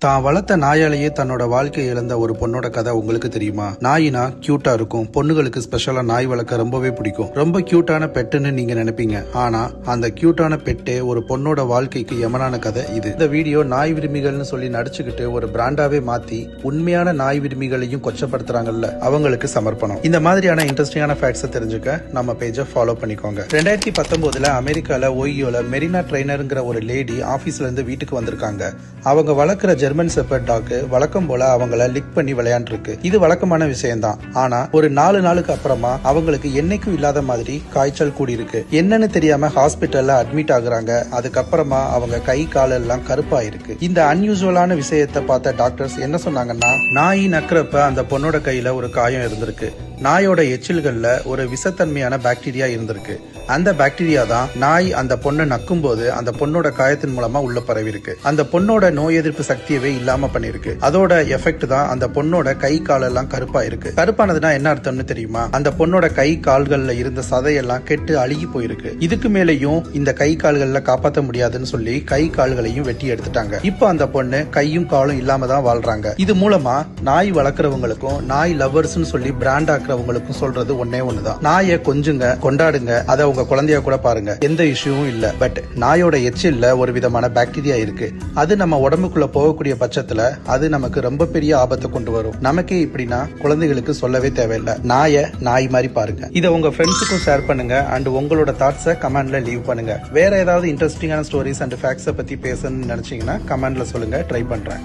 தான் வளர்த்த நாயாலேயே தன்னோட வாழ்க்கை இழந்த ஒரு பொண்ணோட கதை உங்களுக்கு தெரியுமா? நாயினா கியூட்டா இருக்கும். பொண்ணுகளுக்கு ஸ்பெஷலா நாய் வளர்க்க ரொம்பவே பிடிக்கும். ரொம்ப கியூட்டான பெட்டுன்னு நீங்க நினைப்பீங்க. ஆனா அந்த கியூட்டான பெட்டே ஒரு பொண்ணோட வாழ்க்கைக்கு யமனான கதை இது. இந்த வீடியோ நாய் விரும்பிகள்னு சொல்லி நடிச்சுக்கிட்டு ஒரு பிராண்டாவே மாத்தி உண்மையான நாய் விரும்பிகளையும் கொச்சப்படுத்துறாங்கல்ல, அவங்களுக்கு சமர்ப்பணம். இந்த மாதிரியான இன்ட்ரெஸ்டிங்கான ஃபேக்ட்ஸ் தெரிஞ்சுக்க நம்ம பேஜை ஃபாலோ பண்ணிக்கோங்க. 2019 அமெரிக்கால ஓய்யோல மெரினா ட்ரெய்னருங்கிற ஒரு லேடி ஆபீஸ்ல இருந்து வீட்டுக்கு வந்திருக்காங்க. அவங்க வளர்க்கிற ஜெர்மன் ஷெப்பர்ட் டாக் வழக்கம் போல அவங்கள லிக் பண்ணி விளையாண்டு இருக்கு. இது வழக்கமான விஷயம் தான். ஆனா ஒரு 4 நாளுக்கு அப்புறமா அவங்களுக்கு என்னைக்கும் இல்லாத மாதிரி காய்ச்சல் கூடி இருக்கு. என்னன்னு தெரியாம ஹாஸ்பிட்டல்ல அட்மிட் ஆகுறாங்க. அதுக்கப்புறமா அவங்க கை கால் எல்லாம் கருப்பா இருக்கு. இந்த அன்யூசுவலான விஷயத்தை பார்த்த டாக்டர்ஸ் என்ன சொன்னாங்கன்னா, நாய் நக்கிறப்ப அந்த பொண்ணோட கையில ஒரு காயம் இருந்திருக்கு. நாயோட எச்சில்கள்ல ஒரு விஷத்தன்மையான பாக்டீரியா இருந்திருக்கு. அந்த பாக்டீரியா தான் நாய் அந்த பொண்ணை நக்கும் போது அந்த பொண்ணோட காயத்தின் மூலமா உள்ள பரவி இருக்கு. அந்த பொண்ணோட நோய் எதிர்ப்பு சக்தியவே இல்லாம பண்ணிருக்கு. அதோட எஃபெக்ட் தான் அந்த பொண்ணோட கை கால் எல்லாம் கருப்பா இருக்கு. கருப்பானதுன்னா என்ன அர்த்தம்னு தெரியுமா? அந்த பொண்ணோட கை கால்கள்ல இருந்த சதையெல்லாம் கெட்டு அழுகி போயிருக்கு. இதுக்கு மேலேயும் இந்த கை கால்கள்ல காப்பாற்ற முடியாதுன்னு சொல்லி கை கால்களையும் வெட்டி எடுத்துட்டாங்க. இப்போ அந்த பொண்ணு கையும் காலும் இல்லாம தான் வாழ்றாங்க. இது மூலமா நாய் வளர்க்குறவங்களுக்கும் நாய் லவர்ஸ்னு சொல்லி பிராண்ட் ஆக்குறவங்களுக்கும் சொல்றது ஒன்னே ஒண்ணுதான்: நாயை கொஞ்சுங்க, கொண்டாடுங்க, அதை உங்க குழந்தைய கூட பாருங்க, எந்த இஷ்யூவும் இல்ல. பட் நாயோட எச்சில்ல ஒரு விதமான பாக்டீரியா இருக்கு. அது நம்ம உடம்புக்குள்ள போகக்கூடிய பட்சத்துல அது நமக்கு ரொம்ப பெரிய ஆபத்தை கொண்டு வரும். நமக்கே இப்படின்னா குழந்தைகளுக்கு சொல்லவே தேவையில்லை. நாயை நாய் மாதிரி பாருங்க. இதை உங்க ஃப்ரெண்ட்ஸுக்கும் ஷேர் பண்ணுங்க அண்ட் உங்களோட தாட்ஸை கமெண்ட்ல லீவ் பண்ணுங்க. வேற ஏதாவது இன்ட்ரெஸ்டிங்கான ஸ்டோரிஸ் அண்ட் ஃபேக்ட்ஸை பத்தி பேசணும்னு நினைச்சீங்கன்னா கமெண்ட்ல சொல்லுங்க, ட்ரை பண்றேன்.